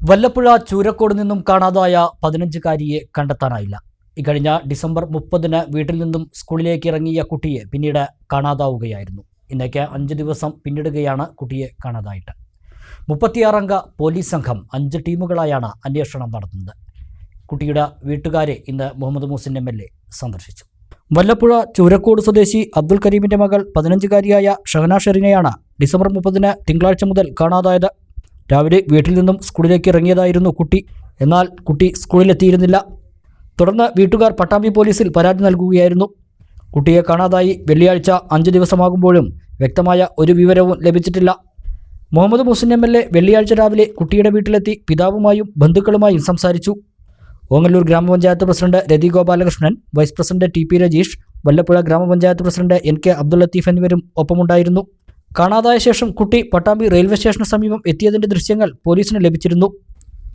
വല്ലപ്പുഴ ചൂരക്കോട് നിന്നും കാണാതായ 15-കാരിയെ കണ്ടെത്താനായില്ല. ഇക്കഴിഞ്ഞ ഡിസംബർ 30-ന് വീട്ടിൽ നിന്നും സ്കൂളിലേക്ക് ഇറങ്ങിയ കുട്ടിയെ പിന്നീട് കാണാതാവുകയായിരുന്നു. ഇന്നേക്ക് 5 ദിവസം പിന്നിടുകയാണ് കുട്ടിയെ കാണാതായിട്ട്. 36-അംഗ പോലീസ് സംഘം 5 ടീമുകളായാണ് അന്വേഷണം നടത്തുന്നത്. കുട്ടിയുടെ വീട്ടുകാരെ ഇന്ന് മുഹമ്മദ് മുഹസിൻ MLA സന്ദർശിച്ചു. വല്ലപ്പുഴ ചൂരക്കോട് സ്വദേശി അബ്ദുൽ കരീമിന്റെ മകൾ 15-കാരിയായ ഷഹന ഷെറിനെയാണ് ഡിസംബർ 30-ന് തിങ്കളാഴ്ച മുതൽ കാണാതായത്. രാവിലെ വീട്ടിൽ നിന്നും സ്കൂളിലേക്ക് ഇറങ്ങിയതായിരുന്നു കുട്ടി. എന്നാൽ കുട്ടി സ്കൂളിലെത്തിയിരുന്നില്ല. തുടർന്ന് വീട്ടുകാർ പട്ടാമ്പി പോലീസിൽ പരാതി നൽകുകയായിരുന്നു. കുട്ടിയെ കാണാതായി വെള്ളിയാഴ്ച 5 ദിവസമാകുമ്പോഴും വ്യക്തമായ ഒരു വിവരവും ലഭിച്ചിട്ടില്ല. മുഹമ്മദ് മുഹസിൻ MLA വെള്ളിയാഴ്ച രാവിലെ കുട്ടിയുടെ വീട്ടിലെത്തി പിതാവുമായും ബന്ധുക്കളുമായും സംസാരിച്ചു. ഓങ്ങല്ലൂർ ഗ്രാമപഞ്ചായത്ത് president Rathi Gopalakrishnan, vice president TP Rajeesh, Vallappuzha ഗ്രാമപഞ്ചായത്ത് പ്രസിഡന്റ് NK അബ്ദുൽ ലത്തീഫ് എന്നിവരും ഒപ്പമുണ്ടായിരുന്നു. കാണാതായ ശേഷം കുട്ടി പട്ടാമ്പി റെയിൽവേ സ്റ്റേഷന് സമീപം എത്തിയതിൻ്റെ ദൃശ്യങ്ങൾ പോലീസിന് ലഭിച്ചിരുന്നു.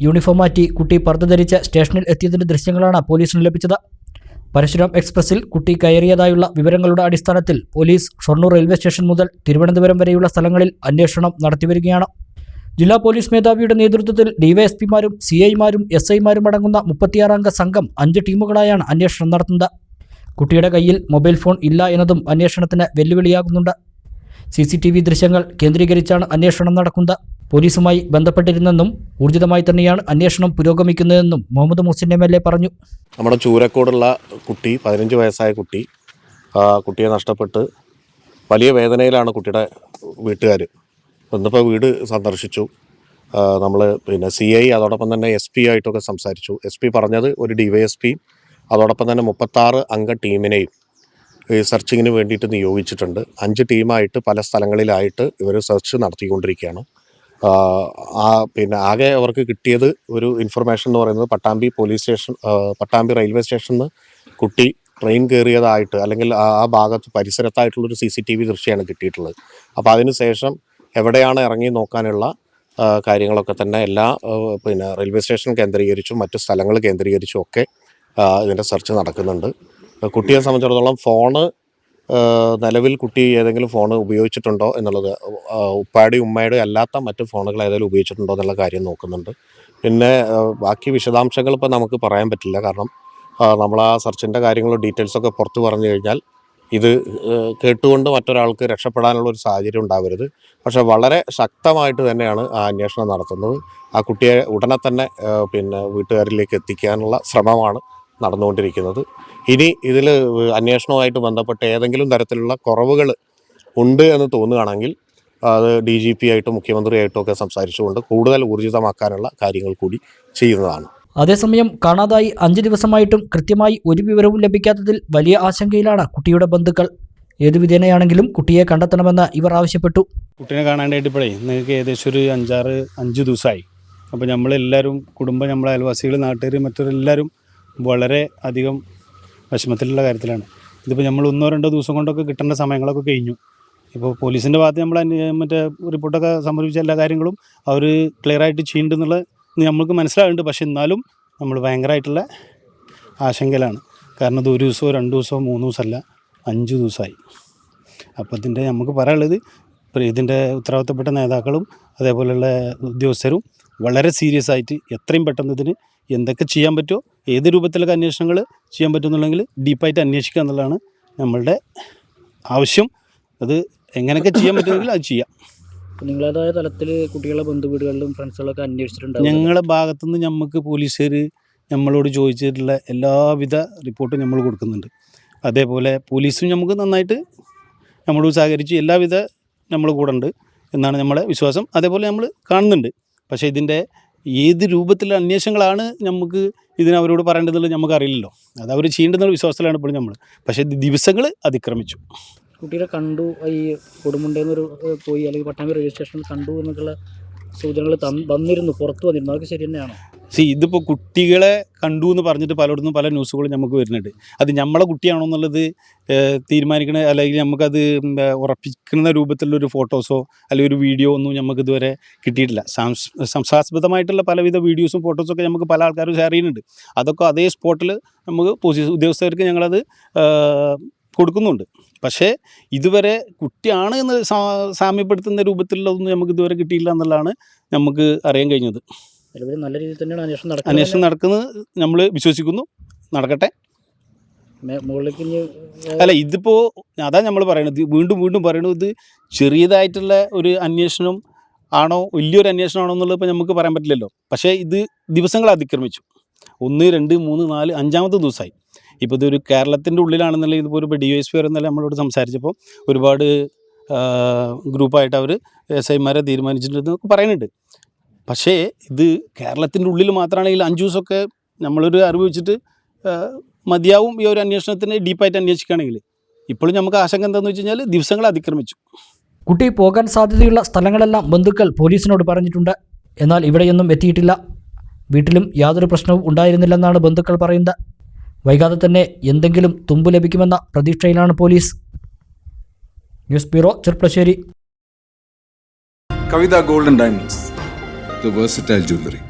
യൂണിഫോം മാറ്റി കുട്ടി പർദ്ദ ധരിച്ച് സ്റ്റേഷനിൽ എത്തിയതിൻ്റെ ദൃശ്യങ്ങളാണ് പോലീസിന് ലഭിച്ചത്. പരശുരാം എക്സ്പ്രസിൽ കുട്ടി കയറിയതായുള്ള വിവരങ്ങളുടെ അടിസ്ഥാനത്തിൽ പോലീസ് ഷൊർണൂർ റെയിൽവേ സ്റ്റേഷൻ മുതൽ തിരുവനന്തപുരം വരെയുള്ള സ്ഥലങ്ങളിൽ അന്വേഷണം നടത്തിവരികയാണ്. ജില്ലാ പോലീസ് മേധാവിയുടെ നേതൃത്വത്തിൽ DYSPമാരും CIമാരും SIമാരും അടങ്ങുന്ന 36-അംഗ സംഘം 5 ടീമുകളായാണ് അന്വേഷണം നടത്തുന്നത്. കുട്ടിയുടെ കയ്യിൽ മൊബൈൽ ഫോൺ ഇല്ല എന്നതും അന്വേഷണത്തിന് വെല്ലുവിളിയാകുന്നുണ്ട്. CCTV ദൃശ്യങ്ങൾ കേന്ദ്രീകരിച്ചാണ് അന്വേഷണം നടക്കുന്നത്. പോലീസുമായി ബന്ധപ്പെട്ടിരുന്നെന്നും ഊർജിതമായി തന്നെയാണ് അന്വേഷണം പുരോഗമിക്കുന്നതെന്നും മുഹമ്മദ് മുഹസിൻ MLA പറഞ്ഞു. നമ്മുടെ ചൂരക്കോടുള്ള കുട്ടി, 15 വയസ്സായ കുട്ടിയെ നഷ്ടപ്പെട്ട് വലിയ വേദനയിലാണ് കുട്ടിയുടെ വീട്ടുകാർ. ഇന്നിപ്പോൾ വീട് സന്ദർശിച്ചു. നമ്മൾ CI അതോടൊപ്പം തന്നെ SP ആയിട്ടൊക്കെ സംസാരിച്ചു. SP പറഞ്ഞത് ഒരു DYSP അതോടൊപ്പം തന്നെ 36 അംഗ ടീമിനെയും സെർച്ചിങ്ങിന് വേണ്ടിയിട്ട് നിയോഗിച്ചിട്ടുണ്ട്. 5 ടീമായിട്ട് പല സ്ഥലങ്ങളിലായിട്ട് ഇവർ സെർച്ച് നടത്തിക്കൊണ്ടിരിക്കുകയാണ്. ആകെ അവർക്ക് കിട്ടിയത് ഒരു ഇൻഫർമേഷൻ എന്ന് പറയുന്നത് പട്ടാമ്പി റെയിൽവേ സ്റ്റേഷനിൽ കുട്ടി ട്രെയിൻ കയറിയതായിട്ട്, അല്ലെങ്കിൽ ആ ഭാഗത്ത് പരിസരത്തായിട്ടുള്ളൊരു CCTV ദൃശ്യമാണ് കിട്ടിയിട്ടുള്ളത്. അപ്പോൾ അതിന് ശേഷം എവിടെയാണ് ഇറങ്ങി നോക്കാനുള്ള കാര്യങ്ങളൊക്കെ തന്നെ എല്ലാ റെയിൽവേ സ്റ്റേഷൻ കേന്ദ്രീകരിച്ചും മറ്റു സ്ഥലങ്ങൾ കേന്ദ്രീകരിച്ചും ഒക്കെ ഇതിൻ്റെ സെർച്ച് നടക്കുന്നുണ്ട്. കുട്ടിയെ സംബന്ധിച്ചിടത്തോളം ഫോണ് നിലവിൽ കുട്ടി ഏതെങ്കിലും ഫോൺ ഉപയോഗിച്ചിട്ടുണ്ടോ എന്നുള്ളത്, ഉപ്പാടി ഉമ്മയുടെ അല്ലാത്ത മറ്റ് ഫോണുകൾ ഏതെങ്കിലും ഉപയോഗിച്ചിട്ടുണ്ടോ എന്നുള്ള കാര്യം നോക്കുന്നുണ്ട്. പിന്നെ ബാക്കി വിശദാംശങ്ങൾ ഇപ്പോൾ നമുക്ക് പറയാൻ പറ്റില്ല. കാരണം നമ്മൾ ആ സെർച്ചിൻ്റെ കാര്യങ്ങളും ഡീറ്റെയിൽസൊക്കെ പുറത്ത് പറഞ്ഞു കഴിഞ്ഞാൽ ഇത് കേട്ടുകൊണ്ട് മറ്റൊരാൾക്ക് രക്ഷപ്പെടാനുള്ള ഒരു സാഹചര്യം ഉണ്ടാവരുത്. പക്ഷേ വളരെ ശക്തമായിട്ട് തന്നെയാണ് ആ അന്വേഷണം നടത്തുന്നത്. ആ കുട്ടിയെ ഉടനെ തന്നെ വീട്ടുകാരിലേക്ക് എത്തിക്കാനുള്ള ശ്രമമാണ് നടന്നുകൊണ്ടിരിക്കുന്നത്. ഇനി ഇതിൽ അന്വേഷണവുമായിട്ട് ബന്ധപ്പെട്ട് ഏതെങ്കിലും തരത്തിലുള്ള കുറവുകൾ ഉണ്ട് എന്ന് തോന്നുകയാണെങ്കിൽ അത് DGP ആയിട്ടും മുഖ്യമന്ത്രിയായിട്ടും ഒക്കെ സംസാരിച്ചുകൊണ്ട് കൂടുതൽ ഊർജിതമാക്കാനുള്ള കാര്യങ്ങൾ കൂടി ചെയ്യുന്നതാണ്. അതേസമയം കാണാതായി 5 ദിവസമായിട്ടും കൃത്യമായി ഒരു വിവരവും ലഭിക്കാത്തതിൽ വലിയ ആശങ്കയിലാണ് കുട്ടിയുടെ ബന്ധുക്കൾ. ഏതു വിധേനയാണെങ്കിലും കുട്ടിയെ കണ്ടെത്തണമെന്ന് ഇവർ ആവശ്യപ്പെട്ടു. കുട്ടീനെ കാണാനായിട്ട് ഇപ്പോഴേ നിങ്ങൾക്ക് ഏകദേശം ഒരു 5 ദിവസമായി. അപ്പോൾ നമ്മളെല്ലാവരും കുടുംബം, നമ്മളെ അയൽവാസികൾ, നാട്ടുകാർ, മറ്റവരെല്ലാവരും വളരെ അധികം വിഷമത്തിലുള്ള കാര്യത്തിലാണ്. ഇതിപ്പോൾ നമ്മൾ 1-2 ദിവസം കൊണ്ടൊക്കെ കിട്ടേണ്ട സമയങ്ങളൊക്കെ കഴിഞ്ഞു. ഇപ്പോൾ പോലീസിൻ്റെ ഭാഗത്ത് നമ്മൾ മറ്റേ റിപ്പോർട്ടൊക്കെ സമർപ്പിച്ച എല്ലാ കാര്യങ്ങളും അവർ ക്ലിയറായിട്ട് ചെയ്യുന്നുണ്ടെന്നുള്ളത് നമ്മൾക്ക് മനസ്സിലാകുന്നുണ്ട്. പക്ഷെ എന്നാലും നമ്മൾ ഭയങ്കരമായിട്ടുള്ള ആശങ്കയിലാണ്. കാരണം ഇത് 1 ദിവസമോ 2 ദിവസമോ 3 ദിവസമല്ല, 5 ദിവസമായി. അപ്പോൾ ഇതിൻ്റെ നമുക്ക് പറയാനുള്ളത്, ഇതിൻ്റെ ഉത്തരവാദിത്തപ്പെട്ട നേതാക്കളും അതേപോലെയുള്ള ഉദ്യോഗസ്ഥരും വളരെ സീരിയസ് ആയിട്ട് എത്രയും പെട്ടെന്ന് ഇതിന് എന്തൊക്കെ ചെയ്യാൻ പറ്റുമോ, ഏത് രൂപത്തിലൊക്കെ അന്വേഷണങ്ങൾ ചെയ്യാൻ പറ്റുമെന്നുണ്ടെങ്കിൽ ഡീപ്പായിട്ട് അന്വേഷിക്കുക എന്നുള്ളതാണ് നമ്മളുടെ ആവശ്യം. അത് എങ്ങനെയൊക്കെ ചെയ്യാൻ പറ്റുമെങ്കിൽ അത് ചെയ്യാം. നിങ്ങളേതായ തലത്തിൽ കുട്ടികളെ ബന്ധുവീടുകളിലും ഫ്രണ്ട്സുകളൊക്കെ അന്വേഷിച്ചിട്ടുണ്ട്. ഞങ്ങളുടെ ഭാഗത്തുനിന്ന് നമുക്ക് പോലീസുകാർ നമ്മളോട് ചോദിച്ചിട്ടുള്ള എല്ലാവിധ റിപ്പോർട്ടും നമ്മൾ കൊടുക്കുന്നുണ്ട്. അതേപോലെ പോലീസും നമുക്ക് നന്നായിട്ട് നമ്മളോട് സഹകരിച്ച് എല്ലാവിധ നമ്മൾ കൂടെ ഉണ്ട് എന്നാണ് നമ്മളെ വിശ്വാസം. അതേപോലെ നമ്മൾ കാണുന്നുണ്ട്. പക്ഷേ ഇതിൻ്റെ ഏത് രൂപത്തിലുള്ള അന്വേഷണങ്ങളാണ് നമുക്ക് ഇതിനവരോട് പറയേണ്ടതെന്നുള്ളത് നമുക്കറിയില്ലല്ലോ. അത് അവർ ചെയ്യേണ്ടെന്നുള്ള വിശ്വാസത്തിലാണ് ഇപ്പോൾ നമ്മൾ. പക്ഷേ ദിവസങ്ങൾ അതിക്രമിച്ചു. കുട്ടിയെ കണ്ടു, ഈ കൊടുമുണ്ടേന്നൊരു പോയി അല്ലെങ്കിൽ പട്ടാമ്പി റെയിൽവേ സ്റ്റേഷനിൽ കണ്ടു എന്നൊക്കെയുള്ള സൂചനകൾ വന്നിരുന്നു, പുറത്ത് വന്നിരുന്നു. അതൊക്കെ ശരി തന്നെയാണോ? ഇതിപ്പോൾ കുട്ടികളെ കണ്ടു എന്ന് പറഞ്ഞിട്ട് പലയിടത്തും പല ന്യൂസുകളും നമുക്ക് വരുന്നുണ്ട്. അത് നമ്മളെ കുട്ടിയാണോ എന്നുള്ളത് തീരുമാനിക്കണ, അല്ലെങ്കിൽ നമുക്കത് ഉറപ്പിക്കുന്ന രൂപത്തിലുള്ളൊരു ഫോട്ടോസോ അല്ലെങ്കിൽ ഒരു വീഡിയോ ഒന്നും നമുക്ക് ഇതുവരെ കിട്ടിയിട്ടില്ല. സംശയാസ്പദമായിട്ടുള്ള പലവിധ വീഡിയോസും ഫോട്ടോസൊക്കെ നമുക്ക് പല ആൾക്കാരും ഷെയർ ചെയ്യുന്നുണ്ട്. അതൊക്കെ അതേ സ്പോട്ടിൽ നമുക്ക് പോലീസ് ഉദ്യോഗസ്ഥർക്ക് ഞങ്ങളത് കൊടുക്കുന്നുണ്ട്. പക്ഷേ ഇതുവരെ കുട്ടിയാണ് എന്ന് സാമ്യപ്പെടുത്തുന്ന രൂപത്തിലുള്ളതൊന്നും നമുക്ക് ഇതുവരെ കിട്ടിയില്ല എന്നുള്ളതാണ് നമുക്ക് അറിയാൻ കഴിഞ്ഞത്. നിലവിൽ നല്ല രീതിയിൽ തന്നെയാണ് അന്വേഷണം അന്വേഷണം നടക്കുന്നത് നമ്മൾ വിശ്വസിക്കുന്നു, നടക്കട്ടെ. മുകളിലേക്ക് അല്ല, ഇതിപ്പോൾ അതാ നമ്മൾ പറയണത്, വീണ്ടും പറയണത്, ഇത് ചെറിയതായിട്ടുള്ള ഒരു അന്വേഷണം ആണോ വലിയൊരു അന്വേഷണം ആണോ എന്നുള്ളത് ഇപ്പോൾ നമുക്ക് പറയാൻ പറ്റില്ലല്ലോ. പക്ഷേ ഇത് ദിവസങ്ങൾ അതിക്രമിച്ചു. 1, 2, 3, 4, 5-ാമത്തെ ദിവസമായി. ഇപ്പോൾ ഇതൊരു കേരളത്തിൻ്റെ ഉള്ളിലാണെന്നുണ്ടെങ്കിൽ ഇതിപ്പോൾ ഒരു DYSP വരുന്നല്ല നമ്മളോട് സംസാരിച്ചപ്പോൾ ഒരുപാട് ഗ്രൂപ്പായിട്ട് അവർ SIമാരെ തീരുമാനിച്ചിട്ടുണ്ടെന്നൊക്കെ പറയുന്നുണ്ട്. പക്ഷേ ഇത് കേരളത്തിൻ്റെ ഉള്ളിൽ മാത്രമാണെങ്കിൽ 5 ദിവസമൊക്കെ നമ്മളൊരു അറിവ് വെച്ചിട്ട് മതിയാവും ഈ ഒരു അന്വേഷണത്തിന് ഡീപ്പായിട്ട് അന്വേഷിക്കുകയാണെങ്കിൽ. ഇപ്പോഴും നമുക്ക് ആശങ്ക എന്താണെന്ന് വെച്ച് കഴിഞ്ഞാൽ ദിവസങ്ങൾ അതിക്രമിച്ചു. കുട്ടി പോകാൻ സാധ്യതയുള്ള സ്ഥലങ്ങളെല്ലാം ബന്ധുക്കൾ പോലീസിനോട് പറഞ്ഞിട്ടുണ്ട്. എന്നാൽ ഇവിടെയൊന്നും എത്തിയിട്ടില്ല. വീട്ടിലും യാതൊരു പ്രശ്നവും ഉണ്ടായിരുന്നില്ലെന്നാണ് ബന്ധുക്കൾ പറയുന്നത്. വൈകാതെ തന്നെ എന്തെങ്കിലും തുമ്പ് ലഭിക്കുമെന്ന പ്രതീക്ഷയിലാണ് police. News bureau, Cherpulassery. Kavita Gold and Diamonds, the versatile jewelry.